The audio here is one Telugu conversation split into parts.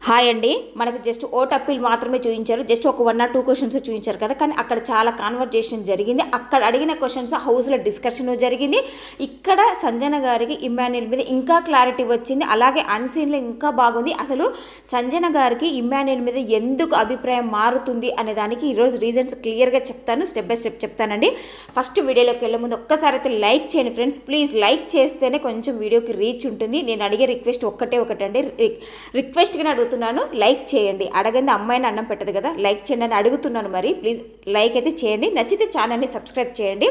హాయ్ అండి. మనకు జస్ట్ ఓట్ అప్పీల్ మాత్రమే చూపించారు. జస్ట్ ఒక 1 or 2 క్వశ్చన్స్ చూపించారు కదా. కానీ అక్కడ చాలా కాన్వర్జేషన్ జరిగింది. అక్కడ అడిగిన క్వశ్చన్స్ హౌస్లో డిస్కషన్ జరిగింది. ఇక్కడ సంజన గారికి ఇమ్మాన్యుయల్ మీద ఇంకా క్లారిటీ వచ్చింది. అలాగే అన్సీన్లో ఇంకా బాగుంది. అసలు సంజన గారికి ఇమ్మాన్యుయల్ మీద ఎందుకు అభిప్రాయం మారుతుంది అనే దానికి ఈరోజు రీజన్స్ క్లియర్గా చెప్తాను. స్టెప్ బై స్టెప్ చెప్తానండి. ఫస్ట్ వీడియోలోకి వెళ్ళే ముందు ఒక్కసారి అయితే లైక్ చేయండి ఫ్రెండ్స్. ప్లీజ్ లైక్ చేస్తేనే కొంచెం వీడియోకి రీచ్ ఉంటుంది. నేను అడిగే రిక్వెస్ట్ ఒకటండి. రిక్వెస్ట్గా అడుగుతున్నాను, లైక్ చేయండి. అడగంది అమ్మాయిని అన్నం పెట్టదు కదా, లైక్ చేయండి అని అడుగుతున్నాను. మరి ప్లీజ్ లైక్ అయితే చేయండి. నచ్చితే ఛానల్ని సబ్స్క్రైబ్ చేయండి.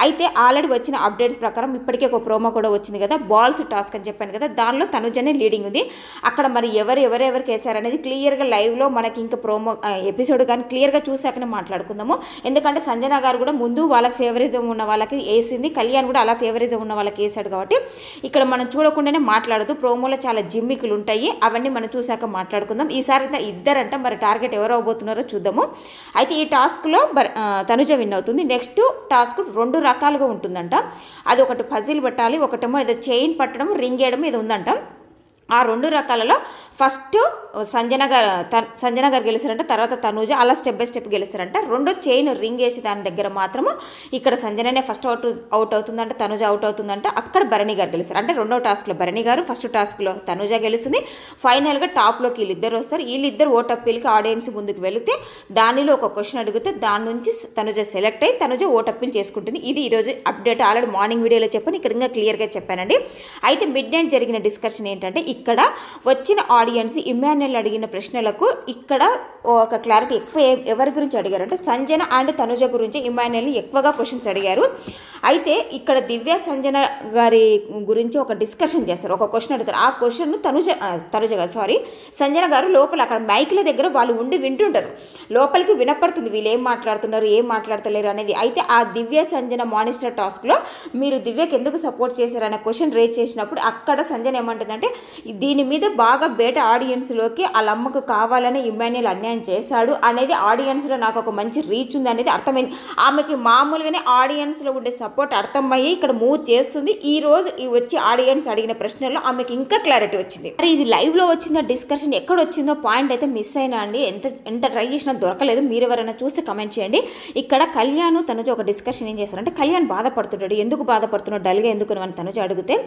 అయితే ఆల్రెడీ వచ్చిన అప్డేట్స్ ప్రకారం ఇప్పటికే ఒక ప్రోమో కూడా వచ్చింది కదా, బాల్స్ టాస్క్ అని చెప్పాను కదా, దానిలో తనుజనే లీడింగ్ ఉంది. అక్కడ మరి ఎవరెవరికి వేశారనేది క్లియర్గా లైవ్లో మనకి ఇంకా ప్రోమో ఎపిసోడ్ కానీ క్లియర్గా చూసాకనే మాట్లాడుకుందాము. ఎందుకంటే సంజన గారు కూడా ముందు వాళ్ళకి ఫేవరిజం ఉన్న వాళ్ళకి వేసింది, కళ్యాణ్ కూడా అలా ఫేవరిజం ఉన్న వాళ్ళకి వేసాడు. కాబట్టి ఇక్కడ మనం చూడకుండానే మాట్లాడదు. ప్రోమోలో చాలా జిమ్మికులు ఉంటాయి, అవన్నీ మనం చూసాక మాట్లాడుకుందాం. ఈసారి ఇద్దరంట, మరి టార్గెట్ ఎవరు అవబోతున్నారో చూద్దాము. అయితే ఈ టాస్క్లో తనుజ విన్ అవుతుంది. నెక్స్ట్ టాస్క్ 2 రకాలుగా ఉంటుందంట. అది ఒకటి పజిల్ పెట్టాలి, ఒకటేమో ఏదో చైన్ పట్టడం, రింగ్ వేయడం ఇది ఉందంట. ఆ 2 రకాలలో ఫస్ట్ సంజన గారు గెలిచారంట, తర్వాత తనుజ, అలా స్టెప్ బై స్టెప్ గెలుస్తారంట. రెండో చైన్ రింగ్ వేసి దాని దగ్గర మాత్రము ఇక్కడ సంజననే ఫస్ట్ అవుట్ అవుతుందంట, తనుజ అవుట్ అవుతుందంట. అక్కడ భరణి గారు గెలుస్తారు. అంటే రెండో టాస్క్లో భరణి గారు, ఫస్ట్ టాస్క్లో తనుజ గెలుస్తుంది. ఫైనల్గా టాప్లోకి వీళ్ళిద్దరు వస్తారు. వీళ్ళిద్దరు ఓట్ అప్పీల్కి ఆడియన్స్ ముందుకు వెళితే దానిలో ఒక క్వశ్చన్ అడిగితే దాని నుంచి తనుజ సెలెక్ట్ అయ్యి తనుజ ఓట్ అప్పీల్ చేసుకుంటుంది. ఇది ఈరోజు అప్డేట్. ఆల్రెడీ మార్నింగ్ వీడియోలో చెప్పాను, ఇక్కడ ఇంకా క్లియర్గా చెప్పానండి. అయితే మిడ్ నైట్ జరిగిన డిస్కషన్ ఏంటంటే, ఇక్కడ వచ్చిన ఆడియన్స్ ఇమ్మాన్యుయల్ అడిగిన ప్రశ్నలకు ఇక్కడ ఒక క్లారిటీ ఎక్కువ ఎవరి గురించి అడిగారంటే సంజన అండ్ తనుజ గురించి ఇమ్మాన్యుయల్ని ఎక్కువగా క్వశ్చన్స్ అడిగారు. అయితే ఇక్కడ దివ్య సంజన గారి గురించి ఒక డిస్కషన్ చేస్తారు, ఒక క్వశ్చన్ అడుగుతారు. ఆ క్వశ్చన్ సంజన గారు లోపల అక్కడ మైక్ల దగ్గర వాళ్ళు ఉండి వింటుంటారు. లోపలికి వినపడుతుంది వీళ్ళు ఏం మాట్లాడుతున్నారు, ఏం మాట్లాడతలేరు అనేది. అయితే ఆ దివ్య సంజన మానిస్టర్ టాస్క్లో మీరు దివ్యకి ఎందుకు సపోర్ట్ చేశారనే క్వశ్చన్ రేజ్ చేసినప్పుడు అక్కడ సంజన ఏమంటుందంటే, దీని మీద బాగా బయట ఆడియన్స్లోకి వాళ్ళ అమ్మకు కావాలని ఇమ్మాన్యుయల్ అన్యాయం చేశాడు అనేది ఆడియన్స్లో నాకు ఒక మంచి రీచ్ ఉంది అనేది అర్థమైంది. ఆమెకి మామూలుగానే ఆడియన్స్లో ఉండే సపోర్ట్ అర్థమయ్యి ఇక్కడ మూవ్ చేస్తుంది. ఈ రోజు వచ్చి ఆడియన్స్ అడిగిన ప్రశ్నల్లో ఆమెకి ఇంకా క్లారిటీ వచ్చింది. మరి ఇది లైవ్లో వచ్చిందో డిస్కషన్ ఎక్కడ వచ్చిందో పాయింట్ అయితే మిస్ అయినా అండి. ఎంత ట్రై చేసినా దొరకలేదు. మీరు ఎవరైనా చూస్తే కమెంట్ చేయండి. ఇక్కడ కళ్యాణ్ తనుజ ఒక డిస్కషన్ ఏం చేస్తారంటే, కళ్యాణ్ బాధపడుతున్నాడు, ఎందుకు బాధపడుతున్నాడు, డల్గా ఎందుకు అని తనుజ అడిగితే,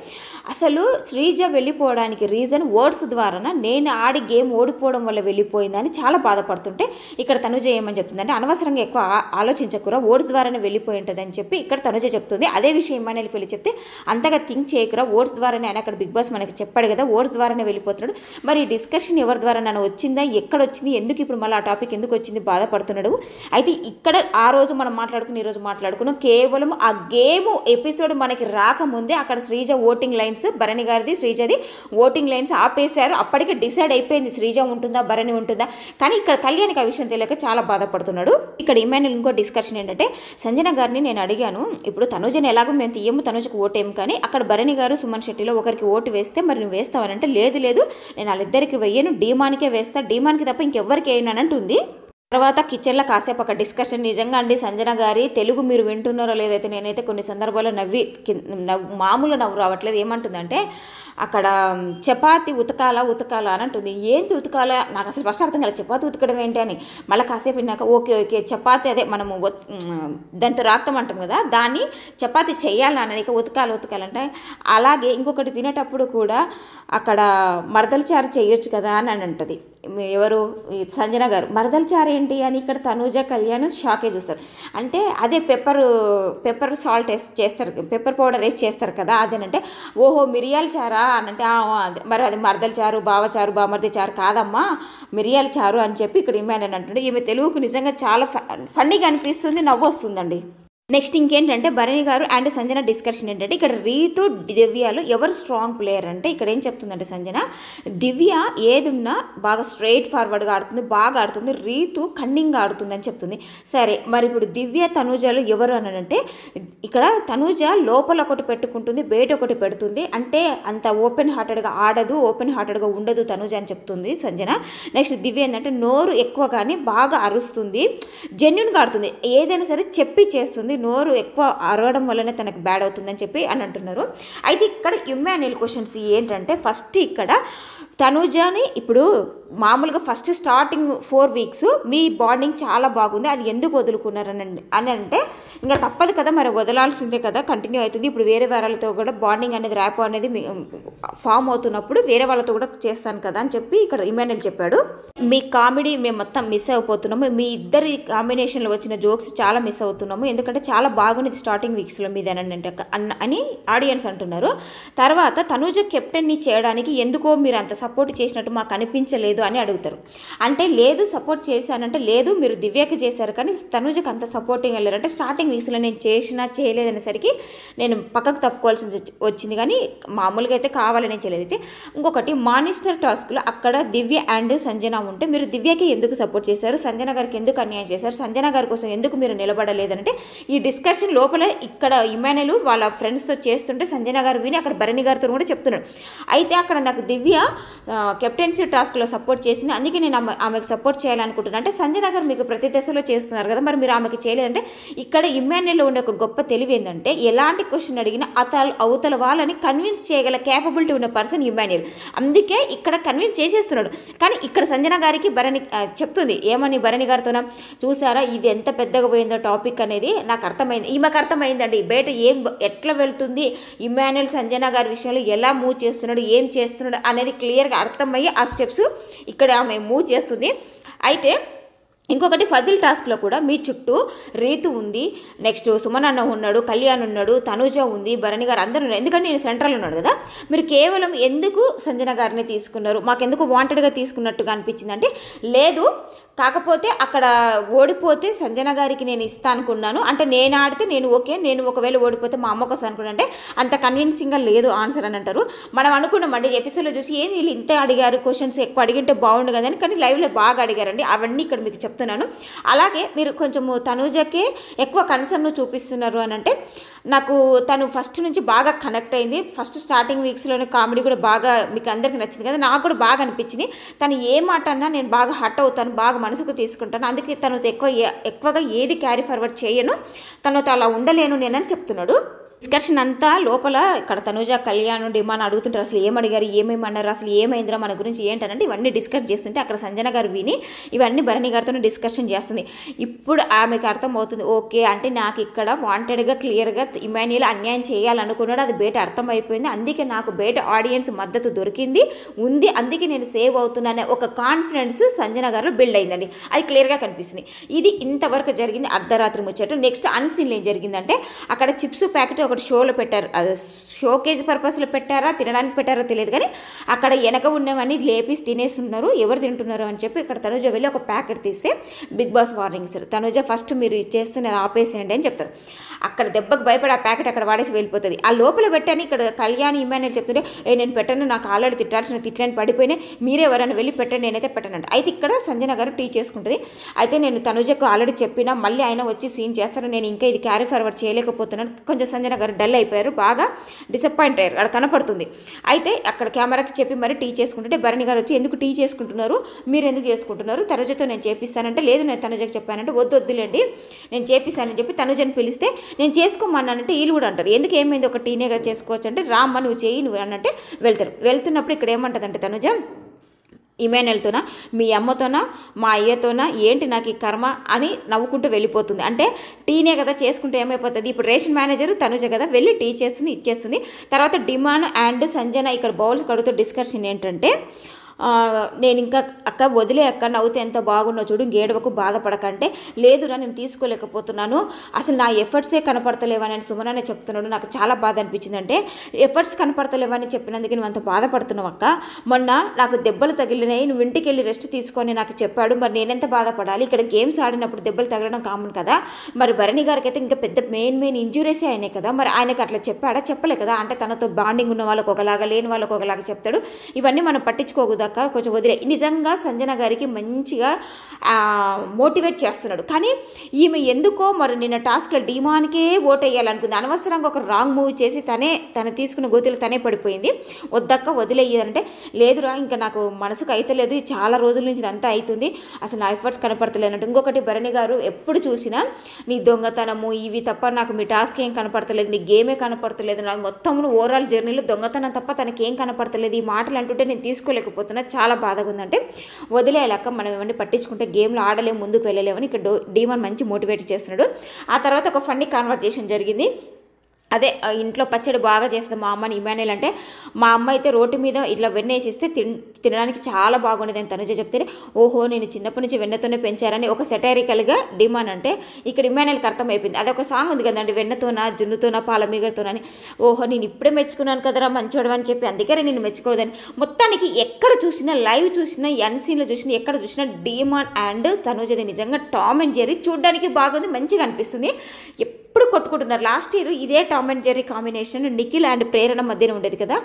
అసలు శ్రీజ వెళ్ళిపోవడానికి రీజన్ వర్డ్స్ ద్వారా నేను ఆడి గేమ్ ఓడిపోవడం వల్ల వెళ్ళిపోయిందని చాలా బాధపడుతుంటే ఇక్కడ తనుజ ఏమని చెప్తుందంటే, అనవసరంగా ఎక్కువ ఆలోచించకురా, ఓట్స్ ద్వారానే వెళ్ళిపోయి ఉంటుందని చెప్పి ఇక్కడ తనుజ చెప్తుంది. అదే విషయం ఇమ్మాన్యుయల్కి వెళ్ళి చెప్తే, అంతగా థింక్ చేయకురా, ఓట్స్ ద్వారానే ఆయన అక్కడ బిగ్ బాస్ మనకి చెప్పాడు కదా, ఓట్స్ ద్వారానే వెళ్ళిపోతున్నాడు. మరి ఈ డిస్కషన్ ఎవరి ద్వారా నన్ను వచ్చిందా, ఎక్కడ వచ్చింది, ఎందుకు ఇప్పుడు మళ్ళీ ఆ టాపిక్ ఎందుకు వచ్చింది, బాధపడుతున్నాడు. అయితే ఇక్కడ ఆ రోజు మనం మాట్లాడుకుని ఈ రోజు మాట్లాడుకున్నాం, కేవలం ఆ గేమ్ ఎపిసోడ్ మనకి రాకముందే అక్కడ శ్రీజ ఓటింగ్ లైన్స్, భరణి గారిది శ్రీజది ఓటింగ్ లైన్స్ ఆపేశారు. అప్పటికే డిసైడ్ అయిపోయింది శ్రీజ ఉంటుందా భరణి ఉంటుందా. కానీ ఇక్కడ కళ్యాణ్కి ఆ విషయం తెలియక చాలా బాధపడుతున్నాడు. ఇక్కడ ఇమ్మాన్యుయల్ ఇంకో డిస్కషన్ ఏంటంటే, సంజన గారిని నేను అడిగాను, ఇప్పుడు తనుజని ఎలాగో మేము తీయము, తనుజకు ఓటేం, కానీ అక్కడ భరణి గారు సుమన్ శెట్టిలో ఒకరికి ఓటు వేస్తే మరి నువ్వు వేస్తావనంటే, లేదు నేను వాళ్ళిద్దరికి వెయ్యను, డీమాన్కే వేస్తా, డీమాన్కి తప్ప ఇంకెవ్వరికి వేయను అంటుంది. తర్వాత కిచెన్లో కాసేపు ఒక డిస్కషన్. నిజంగా అండి సంజన గారి తెలుగు మీరు వింటున్నారో లేదైతే నేనైతే కొన్ని సందర్భాల్లో మామూలు నవ్వు రావట్లేదు. ఏమంటుందంటే, అక్కడ చపాతి ఉతకాలా అని అంటుంది. ఏంటి ఉతకాలా, నాకు అసలు ఫస్ట్ అర్థం కాలేదు, చపాతి ఉతకడం ఏంటి అని. మళ్ళీ కాసేపు విన్నాక ఓకే చపాతి అదే మనము దాంతో రాక్తం అంటాం కదా, దాన్ని చపాతి చేయాలని ఇక ఉతకాలంటే. అలాగే ఇంకొకటి తినేటప్పుడు కూడా అక్కడ మరదల చారు చేయొచ్చు కదా అని అంటుంది. ఎవరు సంజన గారు మరదల చారు ఏంటి అని ఇక్కడ తనుజ కళ్యాణ్ షాకే చూస్తారు. అంటే అదే పెప్పర్ సాల్ట్ చేస్తారు, పెప్పర్ పౌడర్ వేసి చేస్తారు కదా అదేనంటే, ఓహో మిరియాల చారా అని అంటే, మరి అది మరదల చారు, బావచారు, బామర్ది చారు కాదమ్మా మిరియాల చారు అని చెప్పి ఇక్కడ ఇమ్మాన్యుయల్ అంటుండే. ఈమె తెలుగుకు నిజంగా చాలా ఫన్నీగా అనిపిస్తుంది, నవ్వు వస్తుందండి. నెక్స్ట్ ఇంకేంటంటే, భరణి గారు అండ్ సంజన డిస్కషన్ ఏంటంటే, ఇక్కడ రీతు దివ్యలు ఎవరు స్ట్రాంగ్ ప్లేయర్ అంటే, ఇక్కడ ఏం చెప్తుందంటే సంజన, దివ్య ఏదున్నా బాగా స్ట్రైట్ ఫార్వర్డ్గా ఆడుతుంది, బాగా ఆడుతుంది, రీతు కన్నింగ్గా ఆడుతుంది అని చెప్తుంది. సరే మరి ఇప్పుడు దివ్య తనుజలు ఎవరు అని అంటే, ఇక్కడ తనుజ లోపల ఒకటి పెట్టుకుంటుంది, బయట ఒకటి పెడుతుంది, అంటే అంత ఓపెన్ హార్టెడ్గా ఆడదు, ఓపెన్ హార్టెడ్గా ఉండదు తనుజ అని చెప్తుంది సంజన. నెక్స్ట్ దివ్య ఏంటంటే, నోరు ఎక్కువ కానీ బాగా అరుస్తుంది, జెన్యున్గా ఆడుతుంది, ఏదైనా సరే చెప్పి చేస్తుంది, నోరు ఎక్కువ అరవడం వల్లనే తనకు బ్యాడ్ అవుతుందని చెప్పి అని అంటున్నారు. అయితే ఇక్కడ ఇమ్మాన్యుయల్ క్వశ్చన్స్ ఏంటంటే, ఫస్ట్ ఇక్కడ తనుజని ఇప్పుడు మామూలుగా ఫస్ట్ స్టార్టింగ్ 4 వీక్స్ మీ బాండింగ్ చాలా బాగుంది, అది ఎందుకు వదులుకున్నారని అంటే ఇంకా తప్పదు కదా, మరి వదలాల్సిందే కదా, కంటిన్యూ అవుతుంది. ఇప్పుడు వేరే వాళ్ళతో కూడా బాండింగ్ అనేది ర్యాపో అనేది ఫామ్ అవుతున్నప్పుడు వేరే వాళ్ళతో కూడా చేస్తాను కదా అని చెప్పి ఇక్కడ ఇమాన్యుయల్ చెప్పాడు. మీ కామెడీ మేము మొత్తం మిస్ అయిపోతున్నాము, మీ ఇద్దరి కాంబినేషన్లో వచ్చిన జోక్స్ చాలా మిస్ అవుతున్నాము, ఎందుకంటే చాలా బాగుంది స్టార్టింగ్ వీక్స్లో మీదేనంటే అని ఆడియన్స్ అంటున్నారు. తర్వాత తనూజ కెప్టెన్ని చేయడానికి ఎందుకో మీరు అంత సపోర్ట్ చేసినట్టు మాకు అనిపించలేదు అని అడుగుతారు. అంటే లేదు సపోర్ట్ చేశానంటే లేదు, మీరు దివ్యకి చేశారు కానీ తనూజకి అంత సపోర్టింగ్ వెళ్ళారు. అంటే స్టార్టింగ్ వీక్స్లో నేను చేసినా చేయలేదనేసరికి నేను పక్కకు తప్పుకోవాల్సి వచ్చింది, కానీ మామూలుగా అయితే కావాలని చేయలేదు. అయితే ఇంకొకటి మానిస్టర్ టాస్క్లో అక్కడ దివ్య అండ్ సంజన ఉంటే మీరు దివ్యకి ఎందుకు సపోర్ట్ చేశారు, సంజన గారికి ఎందుకు అన్యాయం చేశారు, సంజన గారి కోసం ఎందుకు మీరు నిలబడలేదంటే ఈ డిస్కషన్ లోపల ఇక్కడ ఇమాన్యుయల్ వాళ్ళ ఫ్రెండ్స్తో చేస్తుంటే సంజన గారు విని అక్కడ భరణి గారితో కూడా చెప్తున్నాడు. అయితే అక్కడ నాకు దివ్య కెప్టెన్సీ టాస్క్లో సపోర్ట్ చేసింది, అందుకే నేను ఆమెకు సపోర్ట్ చేయాలనుకుంటున్నాను. అంటే సంజన గారు మీకు ప్రతి దశలో చేస్తున్నారు కదా, మరి మీరు ఆమెకి చేయలేదంటే ఇక్కడ ఇమాన్యుయల్లో ఉండే ఒక గొప్ప తెలివి ఏంటంటే ఎలాంటి క్వశ్చన్ అడిగినా అవతల వాళ్ళని కన్విన్స్ చేయగల క్యాపబిలిటీ ఉన్న పర్సన్ ఇమాన్యుయల్, అందుకే ఇక్కడ కన్విన్స్ చేసేస్తున్నాడు. కానీ ఇక్కడ సంజన గారికి భరణి చెప్తుంది ఏమని, భరణి గారితోన చూసారా ఇది ఎంత పెద్దగా పోయిందో టాపిక్ అనేది నాకు అర్థమైంది, ఈమెకు అర్థమైందండి బయట ఎట్లా వెళ్తుంది, ఇమాన్యుయల్ సంజన గారి విషయంలో ఎలా మూవ్ చేస్తున్నాడు ఏం చేస్తున్నాడు అనేది క్లియర్గా అర్థమయ్యి ఆ స్టెప్స్ ఇక్కడ ఆమె మూవ్ చేస్తుంది. అయితే ఇంకొకటి ఫజిల్ టాస్క్లో కూడా మీ చుట్టూ రీతు ఉంది, నెక్స్ట్ సుమన్ అన్న ఉన్నాడు, కళ్యాణ్ ఉన్నాడు, తనూజ ఉంది, భరణి గారు అందరూ ఉన్నారు. ఎందుకంటే నేను సెంట్రల్ ఉన్నాడు కదా, మీరు కేవలం ఎందుకు సంజన గారిని తీసుకున్నారు, మాకెందుకు వాంటెడ్గా తీసుకున్నట్టుగా అనిపించింది అంటే లేదు, కాకపోతే అక్కడ ఓడిపోతే సంజన గారికి నేను ఇస్తా అనుకున్నాను, అంటే నేను ఆడితే నేను ఓకే, నేను ఒకవేళ ఓడిపోతే మా అమ్మ కోసం అనుకున్నాను అంటే అంత కన్విన్సింగ్గా లేదు ఆన్సర్ అని అంటారు. మనం అనుకున్నామండి ఎపిసోడ్లో చూసి ఏంది వీళ్ళు ఇంతే అడిగారు, క్వశ్చన్స్ ఎక్కువ అడిగింటే బాగుండు కదని, కానీ లైవ్లో బాగా అడిగారండి, అవన్నీ ఇక్కడ మీకు చెప్తున్నాను. అలాగే మీరు కొంచెము తనూజకే ఎక్కువ కన్సర్న్ చూపిస్తున్నారు అని అంటే నాకు తను ఫస్ట్ నుంచి బాగా కనెక్ట్ అయింది, ఫస్ట్ స్టార్టింగ్ వీక్స్లోనే కామెడీ కూడా బాగా మీకు అందరికీ నచ్చింది కదా, నాకు కూడా బాగా అనిపించింది. తను ఏ మాట అన్నా నేను బాగా హర్ట్ అవుతాను, బాగా మనసుకు తీసుకుంటాను, అందుకే తనతో ఎక్కువగా ఏది క్యారీ ఫార్వర్డ్ చేయను, తనతో అలా ఉండలేను నేనని చెప్తున్నాడు. డిస్కషన్ అంతా లోపల ఇక్కడ తనూజ కళ్యాణ్ డిమాండ్ అడుగుతుంటారు, అసలు ఏం అడిగారు ఏమేమి అన్నారు అసలు ఏమైందిరా మన గురించి ఏంటంటే ఇవన్నీ డిస్కస్ చేస్తుంటే అక్కడ సంజన గారు విని ఇవన్నీ భరణి గారితో డిస్కషన్ చేస్తుంది. ఇప్పుడు ఆమెకు అర్థమవుతుంది ఓకే అంటే నాకు ఇక్కడ వాంటెడ్గా క్లియర్గా ఇమాన్యుయల్ అన్యాయం చేయాలనుకున్నాడు, అది బయట అర్థమైపోయింది, అందుకే నాకు బయట ఆడియన్స్ మద్దతు దొరికింది ఉంది, అందుకే నేను సేవ్ అవుతున్నానే ఒక కాన్ఫిడెన్స్ సంజన గారు బిల్డ్ అయిందండి, అది క్లియర్గా కనిపిస్తుంది. ఇది ఇంతవరకు జరిగింది అర్ధరాత్రి ముచ్చట. నెక్స్ట్ అన్సీన్లో ఏం జరిగిందంటే అక్కడ చిప్స్ ప్యాకెట్ ఒకటి షోలో పెట్టారు, అది షోకేజ్ పర్పస్లో పెట్టారా తినడానికి పెట్టారో తెలియదు, కానీ అక్కడ వెనక ఉన్నవన్నీ లేపేసి తినేస్తున్నారు, ఎవరు తింటున్నారు అని చెప్పి ఇక్కడ తనూజ వెళ్ళి ఒక ప్యాకెట్ తీస్తే బిగ్ బాస్ వార్నింగ్ ఇస్తారు, తనూజ ఫస్ట్ మీరు చేస్తున్నది ఆపేసేయండి అని చెప్తారు. అక్కడ దెబ్బకు భయపడి ఆ ప్యాకెట్ అక్కడ వాడేసి వెళ్ళిపోతుంది. ఆ లోపల పెట్టని ఇక్కడ కళ్యాణ్ ఇమాన్యుయల్ చెప్తుంటే నేను పెట్టను, నాకు ఆల్రెడీ తిట్టాల్సిన తిట్లని పడిపోయినాయి, మీరే ఎవరైనా వెళ్ళి పెట్టండి నేనైతే పెట్టనండి. అయితే ఇక్కడ సంజన గారు టీ చేసుకుంటుంది. అయితే నేను తనూజకు ఆల్రెడీ చెప్పినా మళ్ళీ ఆయన వచ్చి సీన్ చేస్తారు, నేను ఇంకా ఇది క్యారీ ఫార్వర్డ్ చేయలేకపోతున్నాను, కొంచెం సంజన గారు డల్ అయిపోయారు, బాగా డిసప్పాయింట్ అయ్యారు, అక్కడ కనపడుతుంది. అయితే అక్కడ కెమెరాకి చెప్పి మరి టీ చేసుకుంటుంటే భరణి గారు వచ్చి ఎందుకు టీ చేసుకుంటున్నారు, మీరు ఎందుకు చేసుకుంటున్నారు, తనుజతో నేను చేపిస్తానంటే లేదు నేను తనుజకి చెప్పానంటే వద్దులేండి నేను చేపిస్తానని చెప్పి తనుజని పిలిస్తే నేను చేసుకోమన్నానంటే వీళ్ళు కూడా అంటారు ఎందుకు ఏమైంది ఒక టీనేగా చేసుకోవచ్చు అంటే రామ్మ నువ్వు చేయి నువ్వు అనంటే వెళ్తారు. వెళ్తున్నప్పుడు ఇక్కడ ఏమంటుందంటే తనుజ ఇమాన్యుయల్తోనా మీ అమ్మతోనా మా అయ్యతోనా ఏంటి నాకు ఈ కర్మ అని నవ్వుకుంటూ వెళ్ళిపోతుంది. అంటే టీనే కదా చేసుకుంటే ఏమైపోతుంది, ఇప్పుడు రేషన్ మేనేజర్ తనుజ కదా వెళ్ళి టీ చేస్తుంది ఇచ్చేస్తుంది. తర్వాత డిమాండ్ అండ్ సంజన ఇక్కడ బౌల్స్ కడుగుతూ డిస్కషన్ ఏంటంటే నేను ఇంకా అక్క వదిలే అక్క నవ్వుతే ఎంత బాగున్నావు చూడు గేడవకు బాధపడకంటే లేదురా నేను తీసుకోలేకపోతున్నాను అసలు నా ఎఫర్ట్సే కనపడతలేవని నేను సుమననే చెప్తున్నాడు. నాకు చాలా బాధ అనిపించింది. అంటే ఎఫర్ట్స్ కనపడతలేవని చెప్పినందుకు నువ్వు అంత బాధపడుతున్నావు అక్క, మొన్న నాకు దెబ్బలు తగిలినాయి నువ్వు ఇంటికి వెళ్ళి రెస్ట్ తీసుకొని నాకు చెప్పాడు, మరి నేనెంత బాధపడాలి, ఇక్కడ గేమ్స్ ఆడినప్పుడు దెబ్బలు తగలడం కామన్ కదా, మరి భరణి గారికి అయితే ఇంకా పెద్ద మెయిన్ ఇంజురీసే అయినాయి కదా, మరి ఆయనకు అట్లా చెప్పాడా చెప్పలే కదా, అంటే తనతో బాండింగ్ ఉన్న వాళ్ళకు ఒకలాగా లేని వాళ్ళకు ఒకలాగా చెప్తాడు. ఇవన్నీ మనం పట్టించుకోకూడదు కొంచెం వదిలే. నిజంగా సంజన గారికి మంచిగా మోటివేట్ చేస్తున్నాడు. కానీ ఈమె ఎందుకో మరి నిన్న టాస్క్లో డిమాన్కే ఓట్ వేయాలనుకుంది, అనవసరంగా ఒక రాంగ్ మూవ్ చేసి తను తీసుకున్న గోతులు తనే పడిపోయింది. వద్దక్క వదిలేయదంటే లేదురా ఇంకా నాకు మనసుకు అయితలేదు, చాలా రోజుల నుంచి ఇదంతా అవుతుంది అసలు నా ఎఫర్ట్స్ కనపడతలేదంటే. ఇంకొకటి భరణి గారు ఎప్పుడు చూసినా నీ దొంగతనము ఇవి తప్ప నాకు మీ టాస్క్ ఏం కనపడతలేదు, మీ గేమే కనపడతలేదు, నాకు మొత్తం ఓవరాల్ జర్నీలో దొంగతనం తప్ప తనకేం కనపడతలేదు, ఈ మాటలు అంటుంటే నేను తీసుకోలేకపోతున్నాను వదిలేయలేకపోతున్నా, చాలా బాధగా ఉందంటే వదిలేయలేక మనం ఏమన్నా పట్టించుకుంటే గేమ్లో ఆడలేము, ముందుకు వెళ్ళలేమని ఇక్కడ డీమాన్ మంచి మోటివేట్ చేస్తున్నాడు. ఆ తర్వాత ఒక ఫన్నీ కాన్వర్జేషన్ జరిగింది. అదే ఇంట్లో పచ్చడి బాగా చేస్తుంది మా అమ్మని ఇమాన్యుల్ అంటే, మా అమ్మ అయితే రోడ్డు మీద ఇట్లా వెన్న వేసిస్తే తినడానికి చాలా బాగుండేది అని తనుజ చెప్తే, ఓహో నేను చిన్నప్పటి నుంచి వెన్నతోనే పెంచారని ఒక సెటైరికల్గా డిమాండ్ అంటే ఇక్కడ ఇమాన్యుల్కి అర్థమైపోయింది. అదొక సాంగ్ ఉంది కదండి, వెన్నతోనా జున్నుతోనా పాల మీగతోనని, ఓహో నేను ఇప్పుడే మెచ్చుకున్నాను కదరా మంచోడు అని చెప్పి, అందుకే నేను మెచ్చుకోదని. మొత్తానికి ఎక్కడ చూసినా, లైవ్ చూసినా, సీన్లో చూసినా, ఎక్కడ చూసినా డిమాండ్ అండ్ తనుజది నిజంగా టామ్ అండ్ జెర్రీ చూడడానికి బాగుంది, మంచిగా అనిపిస్తుంది. ఎప్పుడు కొట్టుకుంటున్నారు. లాస్ట్ ఇయర్ ఇదే Tom and Jerry combination Nikhil and Prerana మధ్యన ఉండేది కదా,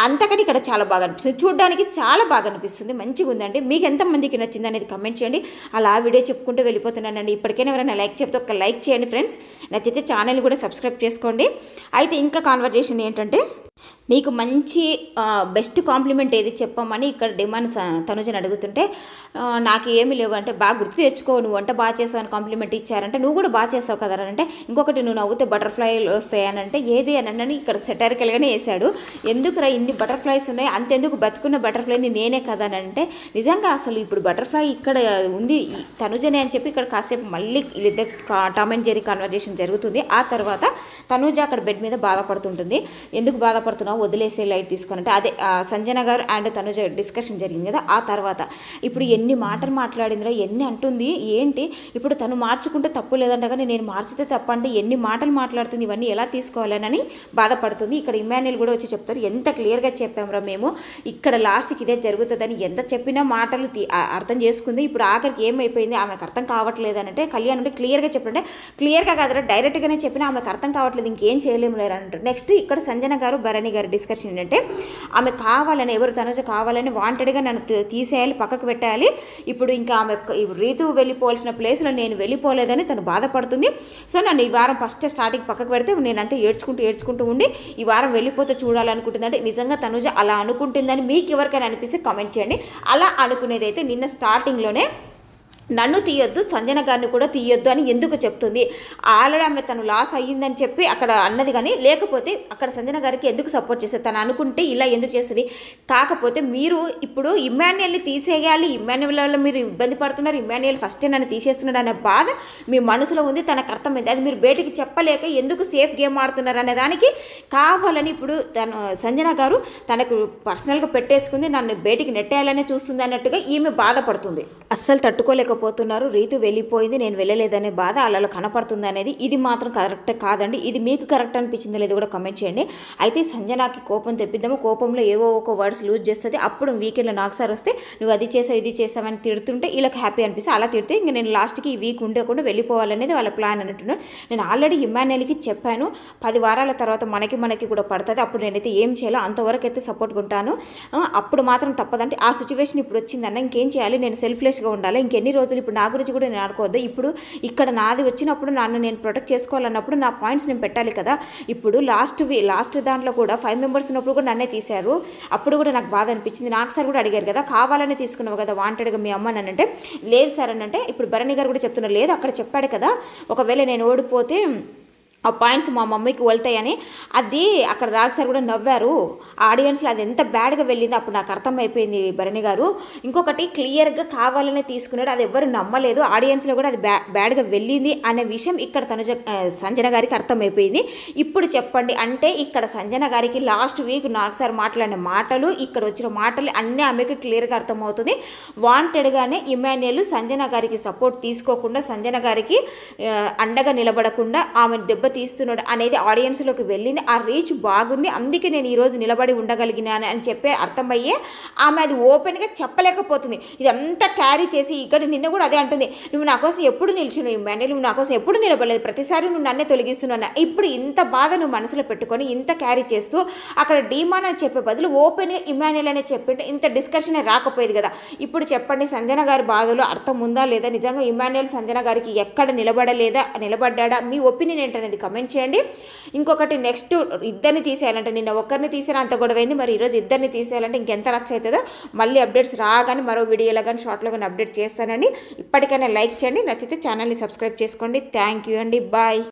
అంతకని ఇక్కడ చాలా బాగా అనిపిస్తుంది, చూడడానికి చాలా బాగా అనిపిస్తుంది, మంచిగా ఉందండి. మీకు ఎంతమందికి నచ్చింది అనేది కమెంట్ చేయండి. అలా వీడియో చెప్పుకుంటూ వెళ్ళిపోతున్నానండి. ఇప్పటికైనా ఎవరైనా లైక్ చెప్తే ఒక లైక్ చేయండి ఫ్రెండ్స్, నచ్చితే ఛానల్ కూడా సబ్స్క్రైబ్ చేసుకోండి. అయితే ఇంకా కాన్వర్జేషన్ ఏంటంటే, నీకు మంచి బెస్ట్ కాంప్లిమెంట్ ఏది చెప్పమని ఇక్కడ డిమాండ్ తనుజని అడుగుతుంటే, నాకు ఏమీ లేవు అంటే, బాగా గుర్తు తెచ్చుకో, నువ్వు వంట బాగా చేస్తావు అని కాంప్లిమెంట్ ఇచ్చారంటే, నువ్వు కూడా బాగా చేస్తావు కదా అంటే, ఇంకొకటి నువ్వు నవ్వుతే బటర్ఫ్లైలు వస్తాయని అంటే, ఏది అని ఇక్కడ సెటరికల్గానే వేసాడు. ఎందుకురా ఇన్ని బటర్ఫ్లైస్ ఉన్నాయి, అంతెందుకు బతుకున్న బటర్ఫ్లైని నేనే కదా అని అంటే, నిజంగా అసలు ఇప్పుడు బటర్ఫ్లై ఇక్కడ ఉంది తనుజనే అని చెప్పి ఇక్కడ కాసేపు మళ్ళీ వీళ్ళిద్దరు టామ్ అండ్ జెర్రీ కాన్వర్జేషన్ జరుగుతుంది. ఆ తర్వాత తనుజ అక్కడ బెడ్ మీద బాధపడుతుంటుంది. ఎందుకు బాధపడుతున్నావు, వదిలేసే లైట్ తీసుకుని అదే సంజన గారు అండ్ తనుజ డిస్కషన్ జరిగింది కదా. ఆ తర్వాత ఇప్పుడు ఎన్ని మాటలు మాట్లాడిందిరా, ఎన్ని అంటుంది ఏంటి, ఇప్పుడు తను మార్చుకుంటే తప్పు లేదంట, కానీ నేను మార్చితే తప్పంటే ఎన్ని మాటలు మాట్లాడుతుంది, ఇవన్నీ ఎలా తీసుకోవాలని బాధపడుతుంది. ఇక్కడ ఇమాన్యుల్ కూడా వచ్చి చెప్తారు, ఎంత క్లియర్గా చెప్పాంరా మేము, ఇక్కడ లాస్ట్కి ఇదే జరుగుతుందని ఎంత చెప్పినా మాటలు అర్థం చేసుకుంది. ఇప్పుడు ఆఖరికి ఏమైపోయింది, ఆమెకు అర్థం కావట్లేదు అని అంటే, కళ్యాణ్ అంటే క్లియర్గా చెప్పంటే, క్లియర్గా కాదురా డైరెక్ట్గానే చెప్పినా ఆమెకు అర్థం కావట్లేదు, ఇంకేం చేయలేము లేరు అంటారు. నెక్స్ట్ ఇక్కడ సంజన గారు భరణి గారు డిస్కషన్ ఏంటంటే, ఆమె కావాలని, ఎవరు తనుజ కావాలని వాంటెడ్గా నన్ను తీసేయాలి, పక్కకు పెట్టాలి, ఇప్పుడు ఇంకా ఆమె రీతు వెళ్ళిపోవాల్సిన ప్లేస్లో నేను వెళ్ళిపోలేదని తను బాధపడుతుంది. సో నన్ను ఈ వారం ఫస్ట్ స్టార్టింగ్ పక్కకు పెడితే నేనంతా ఏడ్చుకుంటూ ఉండి ఈ వారం వెళ్ళిపోతే చూడాలనుకుంటుందంటే, నిజంగా తనుజ అలా అనుకుంటుందని మీకు ఎవరికైనా అనిపిస్తే కామెంట్ చేయండి. అలా అనుకునేది అయితే నిన్న స్టార్టింగ్లోనే నన్ను తీయొద్దు, సంజన గారిని కూడా తీయొద్దు అని ఎందుకు చెప్తుంది, ఆల్రెడీ ఆమె తను లాస్ అయ్యిందని చెప్పి అక్కడ అన్నది, కానీ లేకపోతే అక్కడ సంజన గారికి ఎందుకు సపోర్ట్ చేస్తుంది, తను అనుకుంటే ఇలా ఎందుకు చేస్తుంది. కాకపోతే మీరు ఇప్పుడు ఇమాన్యుల్ని తీసేయాలి, ఇమాన్యుల్ వల్ల మీరు ఇబ్బంది పడుతున్నారు, ఇమాన్యుల్ ఫస్టే నన్ను తీసేస్తున్నాడు అనే బాధ మీ మనసులో ఉంది, తనకు అర్థమైంది. అది మీరు బయటికి చెప్పలేక ఎందుకు సేఫ్ గేమ్ ఆడుతున్నారు అనే దానికి కావాలని ఇప్పుడు తను సంజన గారు తనకు పర్సనల్గా పెట్టేసుకుంది, నన్ను బయటికి నెట్టేయాలనే చూస్తుంది అన్నట్టుగా ఈమె బాధపడుతుంది. అస్సలు తట్టుకోలేకపోతున్నారు, రీతు వెళ్ళిపోయింది నేను వెళ్ళలేదనే బాధ అలా కనపడుతుంది అనేది, ఇది మాత్రం కరెక్ట్ కాదండి. ఇది మీకు కరెక్ట్ అనిపించిందో లేదో కూడా కమెంట్ చేయండి. అయితే సంజనాకి కోపం తెప్పిద్దాము, కోపంలో ఏవో ఒక వర్డ్స్ లూజ్ చేస్తుంది, అప్పుడు వీకెండ్లో నాకు సార్ వస్తే నువ్వు అది చేసావు ఇది చేసావని తిడుతుంటే వీళ్ళకి హ్యాపీ అనిపిస్తే అలా తిడితే ఇంక నేను లాస్ట్కి ఈ వీక్ ఉండకుండా వెళ్ళిపోవాలనేది వాళ్ళ ప్లాన్ అన్నట్టున్నాను. నేను ఆల్రెడీ ఇమాన్యుల్కి చెప్పాను, 10 వారాల తర్వాత మనకి కూడా పడుతుంది, అప్పుడు నేనైతే ఏం చేయాలో అంతవరకు అయితే సపోర్ట్గా ఉంటాను, అప్పుడు మాత్రం తప్పదంటే ఆ సిచ్యువేషన్ ఇప్పుడు వచ్చిందన్న ఇంకేం చేయాలి, నేను సెల్ఫ్లెస్గా ఉండాలి, ఇంకెన్ని రోజులు ఇప్పుడు నా గురించి కూడా నేను ఆడుకోవద్దు, ఇప్పుడు ఇక్కడ నాది వచ్చినప్పుడు నన్ను నేను ప్రొటెక్ట్ చేసుకోవాలన్నప్పుడు నా పాయింట్స్ నేను పెట్టాలి కదా. ఇప్పుడు లాస్ట్ దాంట్లో కూడా 5 మెంబర్స్ ఉన్నప్పుడు కూడా నన్నే తీశారు, అప్పుడు కూడా నాకు బాధ అనిపించింది. నాకు సార్ కూడా అడిగారు కదా, కావాలని తీసుకున్నావు కదా వాంటెడ్గా మీ అమ్మ అని అంటే, లేదు సార్ అని అంటే, ఇప్పుడు భరణి గారు కూడా చెప్తున్నారు, లేదు అక్కడ చెప్పాడు కదా ఒకవేళ నేను ఓడిపోతే ఆ పాయింట్స్ మా మమ్మీకి వెళ్తాయని, అది అక్కడ రాగ్ సార్ కూడా నవ్వారు, ఆడియన్స్లో అది ఎంత బ్యాడ్గా వెళ్ళింది అప్పుడు నాకు అర్థమైపోయింది భరణి గారు. ఇంకొకటి క్లియర్గా కావాలనే తీసుకున్నాడు, అది ఎవరు నమ్మలేదు, ఆడియన్స్లో కూడా అది బ్యాడ్గా వెళ్ళింది అనే విషయం ఇక్కడ సంజన గారికి అర్థమైపోయింది. ఇప్పుడు చెప్పండి అంటే, ఇక్కడ సంజన గారికి లాస్ట్ వీక్ నాగ్ సార్ మాట్లాడిన మాటలు, ఇక్కడ వచ్చిన మాటలు అన్నీ ఆమెకు క్లియర్గా అర్థమవుతుంది. వాంటెడ్గానే ఇమాన్యుల్ సంజన గారికి సపోర్ట్ తీసుకోకుండా, సంజన గారికి అండగా నిలబడకుండా ఆమెను తీస్తున్నాడు అనేది ఆడియన్స్లోకి వెళ్ళింది, ఆ రీచ్ బాగుంది, అందుకే నేను ఈరోజు నిలబడి ఉండగలిగినాను అని చెప్పే అర్థమయ్యే ఆమె అది ఓపెన్గా చెప్పలేకపోతుంది. ఇదంతా క్యారీ చేసి ఇక్కడ నిన్న కూడా అదే అంటుంది, నువ్వు నా కోసం ఎప్పుడు నిల్చున్నావు ఇమాన్యుల్, నువ్వు నా కోసం ఎప్పుడు నిలబడలేదు, ప్రతిసారి నువ్వు నన్నే తొలగిస్తున్నావు, ఇప్పుడు ఇంత బాధ నువ్వు మనసులో పెట్టుకొని ఇంత క్యారీ చేస్తూ అక్కడ డీమాన్ అని చెప్పే బదులు ఓపెన్గా ఇమాన్యుల్ అనే చెప్పింటే ఇంత డిస్కషనే రాకపోయేది కదా. ఇప్పుడు చెప్పండి సంజన గారి బాధలో అర్థం ఉందా లేదా, నిజంగా ఇమాన్యుల్ సంజన గారికి ఎక్కడ నిలబడ్డా, మీ ఒపీనియన్ ఏంటనేది కమెంట్ చేయండి. ఇంకొకటి నెక్స్ట్ ఇద్దరిని తీసేయాలంటే, నిన్న ఒక్కరిని తీసేయాలి అంత గొడవైంది, మరి ఈరోజు ఇద్దరిని తీసేయాలంటే ఇంకెంత రచ్చ అవుతుందో, మళ్ళీ అప్డేట్స్ రాగానే మరో వీడియోలో కానీ షార్ట్లో కానీ అప్డేట్ చేస్తానండి. ఇప్పటికైనా లైక్ చేయండి, నచ్చితే ఛానల్ని సబ్స్క్రైబ్ చేసుకోండి. థ్యాంక్ యూ అండి, బాయ్.